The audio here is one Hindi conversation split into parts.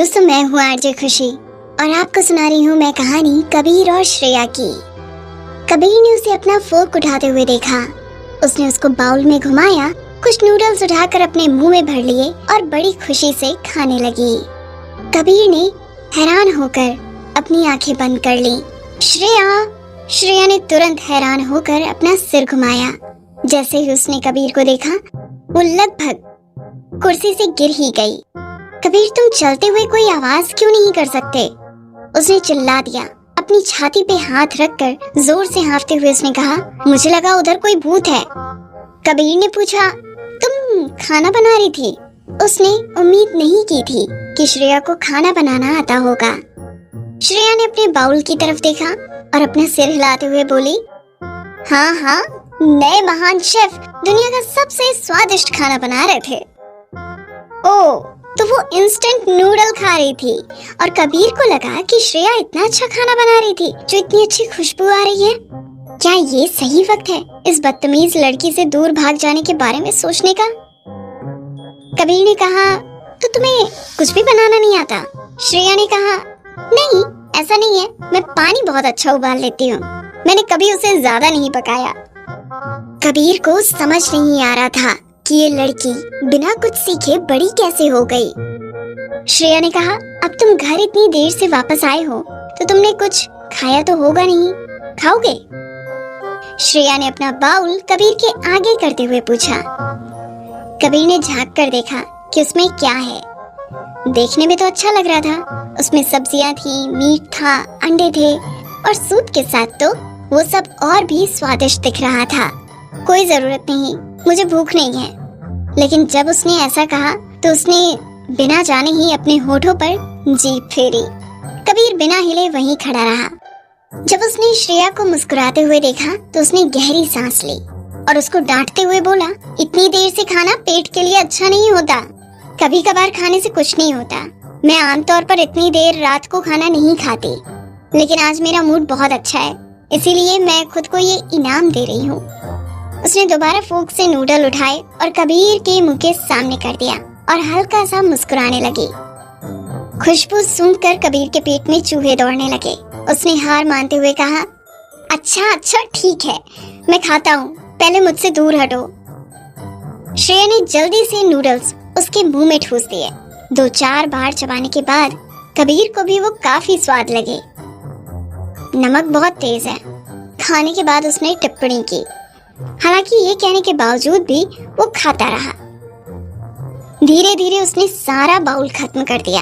दोस्तों, मैं हूँ आरजे खुशी और आपको सुना रही हूँ मैं कहानी कबीर और श्रेया की। कबीर ने उसे अपना फोर्क उठाते हुए देखा। उसने उसको बाउल में घुमाया, कुछ नूडल्स उठाकर अपने मुंह में भर लिए और बड़ी खुशी से खाने लगी। कबीर ने हैरान होकर अपनी आंखें बंद कर ली। श्रेया ने तुरंत हैरान होकर अपना सिर घुमाया। जैसे ही उसने कबीर को देखा, वो लगभग कुर्सी से गिर ही गई। कबीर, तुम चलते हुए कोई आवाज क्यों नहीं कर सकते? उसने चिल्ला दिया। अपनी छाती पे हाथ रखकर जोर से हाँफते हुए उसने कहा, मुझे लगा उधर कोई भूत है। कबीर ने पूछा, तुम खाना बना रही थी? उसने उम्मीद नहीं की थी कि श्रेया को खाना बनाना आता होगा। श्रेया ने अपने बाउल की तरफ देखा और अपना सिर हिलाते हुए बोली, हाँ, नए महान शेफ दुनिया का सबसे स्वादिष्ट खाना बना रहे थे। ओह, तो वो इंस्टेंट नूडल खा रही थी और कबीर को लगा कि श्रेया इतना अच्छा खाना बना रही थी जो इतनी अच्छी खुशबू आ रही है। क्या ये सही वक्त है इस बदतमीज लड़की से दूर भाग जाने के बारे में सोचने का? कबीर ने कहा, तो तुम्हें कुछ भी बनाना नहीं आता? श्रेया ने कहा, नहीं, ऐसा नहीं है, मैं पानी बहुत अच्छा उबाल लेती हूँ। मैंने कभी उसे ज्यादा नहीं पकाया। कबीर को समझ नहीं आ रहा था कि ये लड़की बिना कुछ सीखे बड़ी कैसे हो गई। श्रेया ने कहा, अब तुम घर इतनी देर से वापस आए हो तो तुमने कुछ खाया तो होगा नहीं, खाओगे? श्रेया ने अपना बाउल कबीर के आगे करते हुए पूछा। कबीर ने झांक कर देखा कि उसमें क्या है। देखने में तो अच्छा लग रहा था। उसमें सब्जियां थी, मीट था, अंडे थे और सूप के साथ तो वो सब और भी स्वादिष्ट दिख रहा था। कोई जरूरत नहीं, मुझे भूख नहीं है। लेकिन जब उसने ऐसा कहा तो उसने बिना जाने ही अपने होठों पर जीभ फेरी। कबीर बिना हिले वहीं खड़ा रहा। जब उसने श्रेया को मुस्कुराते हुए देखा तो उसने गहरी सांस ली और उसको डांटते हुए बोला, इतनी देर से खाना पेट के लिए अच्छा नहीं होता। कभी कभार खाने से कुछ नहीं होता। मैं आमतौर पर इतनी देर रात को खाना नहीं खाती, लेकिन आज मेरा मूड बहुत अच्छा है, इसीलिए मैं खुद को ये इनाम दे रही हूँ। उसने दोबारा फोर्क से नूडल उठाए और कबीर के मुंह के सामने कर दिया और हल्का सा मुस्कुराने लगी। खुशबू सूंघकर कबीर के पेट में चूहे दौड़ने लगे। उसने हार मानते हुए कहा, अच्छा ठीक है, मैं खाता हूँ, पहले मुझसे दूर हटो। श्रेया ने जल्दी से नूडल्स उसके मुंह में ठूस दिए। 2-4 बार चबाने के बाद कबीर को भी वो काफी स्वाद लगे। नमक बहुत तेज है, खाने के बाद उसने टिप्पणी की। हालांकि ये कहने के बावजूद भी वो खाता रहा। धीरे धीरे उसने सारा बाउल खत्म कर दिया।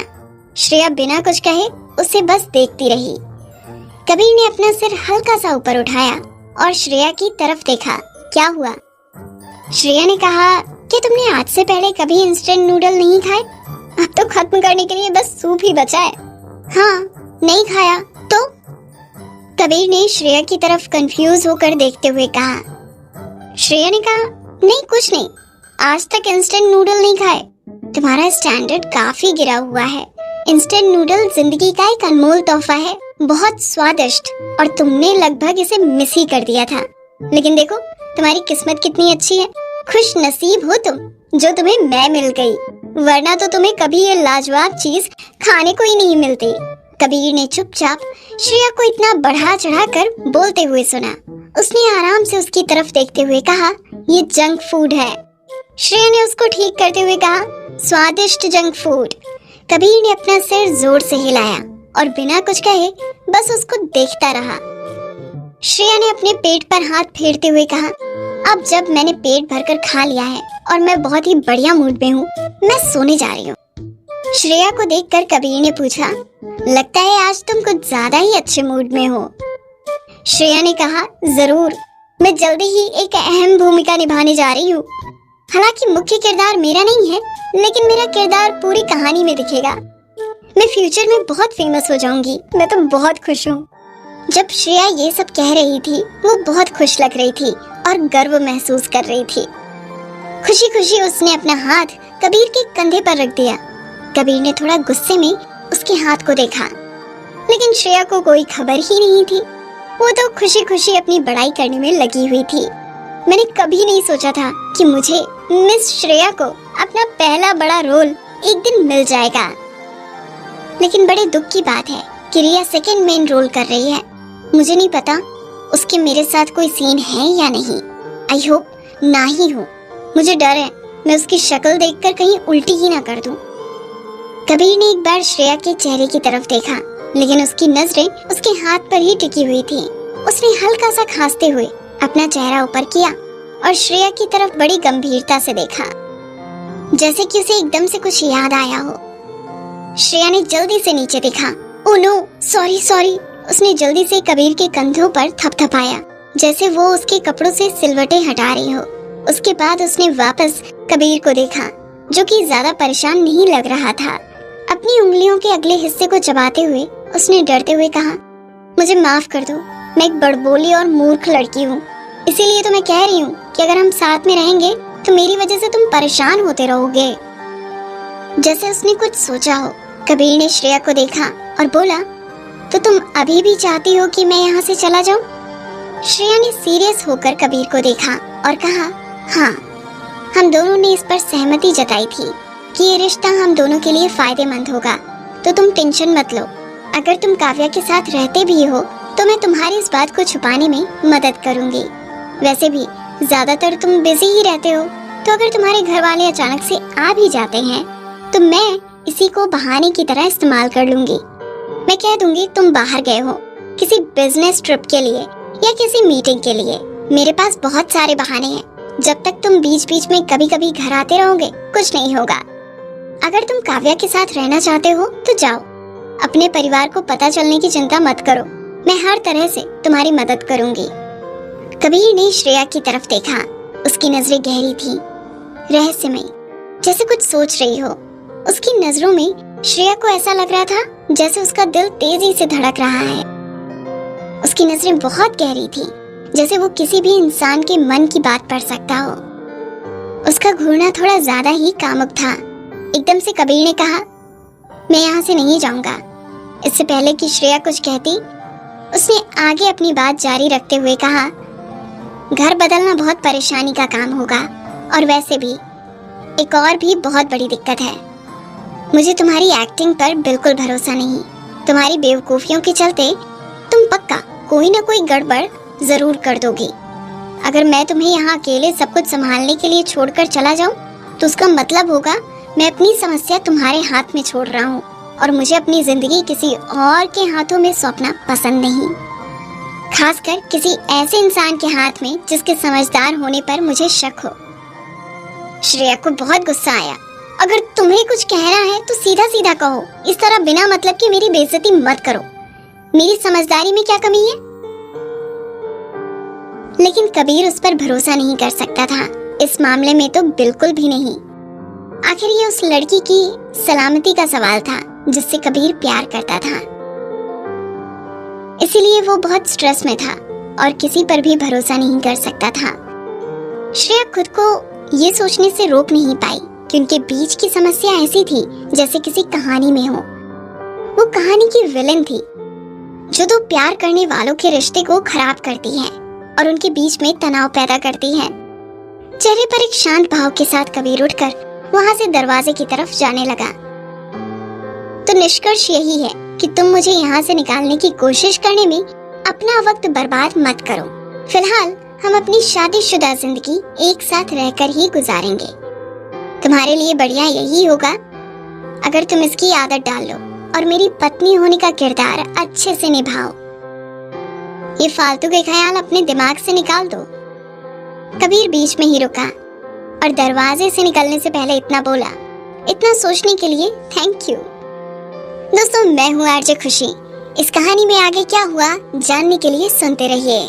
श्रेया बिना कुछ कहे उसे बस देखती रही। कबीर ने अपना सिर हल्का सा ऊपर उठाया और श्रेया की तरफ देखा। क्या हुआ? श्रेया ने कहा, क्या तुमने आज से पहले कभी इंस्टेंट नूडल नहीं खाए? अब तो खत्म करने के लिए बस सूप ही बचा है। हाँ, नहीं खाया तो? कबीर ने श्रेया की तरफ कंफ्यूज होकर देखते हुए कहा। श्रेया ने कहा, नहीं, कुछ नहीं, आज तक इंस्टेंट नूडल नहीं खाए। तुम्हारा स्टैंडर्ड काफी गिरा हुआ है। इंस्टेंट नूडल जिंदगी का एक अनमोल तोहफा है, बहुत स्वादिष्ट, और तुमने लगभग इसे मिस ही कर दिया था। लेकिन देखो, तुम्हारी किस्मत कितनी अच्छी है। खुश नसीब हो तुम जो तुम्हें मैं मिल गई, वरना तो तुम्हें कभी ये लाजवाब चीज खाने को ही नहीं मिलती। कबीर ने चुपचाप श्रेया को इतना बढ़ा चढ़ा कर बोलते हुए सुना। उसने आराम से उसकी तरफ देखते हुए कहा, ये जंक फूड है। श्रेया ने उसको ठीक करते हुए कहा, स्वादिष्ट जंक फूड। कबीर ने अपना सिर जोर से हिलाया और बिना कुछ कहे बस उसको देखता रहा। श्रेया ने अपने पेट पर हाथ फेरते हुए कहा, अब जब मैंने पेट भरकर खा लिया है और मैं बहुत ही बढ़िया मूड में हूँ, मैं सोने जा रही हूँ। श्रेया को देखकर कबीर ने पूछा, लगता है आज तुम कुछ ज्यादा ही अच्छे मूड में हो। श्रेया ने कहा, जरूर, मैं जल्दी ही एक अहम भूमिका निभाने जा रही हूँ। हालांकि मुख्य किरदार मेरा नहीं है, लेकिन मेरा किरदार पूरी कहानी में दिखेगा। मैं फ्यूचर में बहुत फेमस हो जाऊंगी। मैं तो बहुत खुश हूँ। जब श्रेया ये सब कह रही थी, वो बहुत खुश लग रही थी और गर्व महसूस कर रही थी। खुशी खुशी उसने अपना हाथ कबीर के कंधे पर रख दिया। कबीर ने थोड़ा गुस्से में उसके हाथ को देखा, लेकिन श्रेया को कोई खबर ही नहीं थी। वो तो खुशी खुशी अपनी बड़ाई करने में लगी हुई थी। मैंने कभी नहीं सोचा था कि मुझे मिस श्रेया को अपना पहला बड़ा रोल एक दिन मिल जाएगा। लेकिन बड़े दुख की बात है कि रिया सेकंड मेन रोल कर रही है। मुझे नहीं पता उसके मेरे साथ कोई सीन है या नहीं। आई होप ना ही हो। मुझे डर है मैं उसकी शक्ल देखकर कहीं उल्टी ही ना कर दूं। कबीर ने एक बार श्रेया के चेहरे की तरफ देखा, लेकिन उसकी नजरें उसके हाथ पर ही टिकी हुई थी। उसने हल्का सा खांसते हुए अपना चेहरा ऊपर किया और श्रेया की तरफ बड़ी गंभीरता से देखा, जैसे कि उसे एकदम से कुछ याद आया हो। श्रेया ने जल्दी से नीचे देखा। Oh no, sorry sorry. उसने जल्दी से कबीर के कंधों पर थपथपाया, जैसे वो उसके कपड़ों से सिलवटें हटा रही हो। उसके बाद उसने वापस कबीर को देखा, जो कि ज्यादा परेशान नहीं लग रहा था। अपनी उंगलियों के अगले हिस्से को चबाते हुए उसने डरते हुए कहा, मुझे माफ कर दो, मैं एक बड़बोली और मूर्ख लड़की हूँ। इसीलिए तो मैं कह रही हूँ कि अगर हम साथ में रहेंगे तो मेरी वजह से तुम परेशान होते रहोगे। जैसे उसने कुछ सोचा हो, कबीर ने श्रेया को देखा और बोला, तो तुम अभी भी चाहती हो कि मैं यहाँ से चला जाऊँ? श्रेया ने सीरियस होकर कबीर को देखा और कहा, हाँ, हम दोनों ने इस पर सहमति जताई थी कि ये रिश्ता हम दोनों के लिए फायदेमंद होगा, तो तुम टेंशन मत लो। अगर तुम काव्या के साथ रहते भी हो तो मैं तुम्हारी इस बात को छुपाने में मदद करूंगी। वैसे भी ज्यादातर तुम बिजी ही रहते हो, तो अगर तुम्हारे घर वाले अचानक से आ भी जाते हैं तो मैं इसी को बहाने की तरह इस्तेमाल कर लूंगी। मैं कह दूंगी तुम बाहर गए हो किसी बिजनेस ट्रिप के लिए या किसी मीटिंग के लिए। मेरे पास बहुत सारे बहाने हैं। जब तक तुम बीच बीच में कभी कभी घर आते रहोगे कुछ नहीं होगा। अगर तुम काव्या के साथ रहना चाहते हो तो जाओ। अपने परिवार को पता चलने की चिंता मत करो। मैं हर तरह से तुम्हारी मदद करूंगी। कबीर ने श्रेया की तरफ देखा। उसकी नजरें गहरी थी, रहस्यमयी, जैसे कुछ सोच रही हो। उसकी नजरों में श्रेया को ऐसा लग रहा था जैसे उसका दिल तेजी से धड़क रहा है। उसकी नजरें बहुत गहरी थी, जैसे वो किसी भी इंसान के मन की बात पढ़ सकता हो। उसका घूरना थोड़ा ज्यादा ही कामुक था। एकदम से कबीर ने कहा, मैं यहाँ से नहीं जाऊंगा। इससे पहले कि श्रेया कुछ कहती, उसने आगे अपनी बात जारी रखते हुए कहा, घर बदलना बहुत परेशानी का काम होगा, और वैसे भी एक और भी बहुत बड़ी दिक्कत है। मुझे तुम्हारी एक्टिंग पर बिल्कुल भरोसा नहीं। तुम्हारी बेवकूफियों के चलते तुम पक्का कोई ना कोई गड़बड़ जरूर कर दोगी। अगर मैं तुम्हें यहाँ अकेले सब कुछ संभालने के लिए छोड़कर चला जाऊँ तो उसका मतलब होगा मैं अपनी समस्या तुम्हारे हाथ में छोड़ रहा हूँ, और मुझे अपनी जिंदगी किसी और के हाथों में सौंपना पसंद नहीं, खासकर किसी ऐसे इंसान के हाथ में जिसके समझदार होने पर मुझे शक हो। श्रेया को बहुत गुस्सा आया। अगर तुम्हें कुछ कहना है तो सीधा सीधा कहो, इस तरह बिना मतलब की मेरी बेइज्जती मत करो। मेरी समझदारी में क्या कमी है? लेकिन कबीर उस पर भरोसा नहीं कर सकता था। इस मामले में तो बिल्कुल भी नहीं। आखिर ये उस लड़की की सलामती का सवाल था जिससे कबीर प्यार करता था। इसीलिए वो बहुत स्ट्रेस में था और किसी पर भी भरोसा नहीं कर सकता था। श्रेया खुद को ये सोचने से रोक नहीं पाई कि उनके बीच की समस्या ऐसी थी जैसे किसी कहानी में हो। वो कहानी की विलेन थी जो दो प्यार करने वालों के रिश्ते को खराब करती है और उनके बीच में तनाव पैदा करती है। चेहरे पर एक शांत भाव के साथ कबीर उठकर वहां से दरवाजे की तरफ जाने लगा। तो निष्कर्ष यही है कि तुम मुझे यहाँ से निकालने की कोशिश करने में अपना वक्त बर्बाद मत करो। फिलहाल हम अपनी शादीशुदा जिंदगी एक साथ रहकर ही गुजारेंगे। तुम्हारे लिए बढ़िया यही होगा अगर तुम इसकी आदत डाल लो और मेरी पत्नी होने का किरदार अच्छे से निभाओ। ये फालतू के ख्याल अपने दिमाग से निकाल दो। कबीर बीच में ही रुका और दरवाजे से निकलने से पहले इतना बोला, इतना सोचने के लिए थैंक यू। दोस्तों, मैं हूँ आरजे खुशी। इस कहानी में आगे क्या हुआ जानने के लिए सुनते रहिए।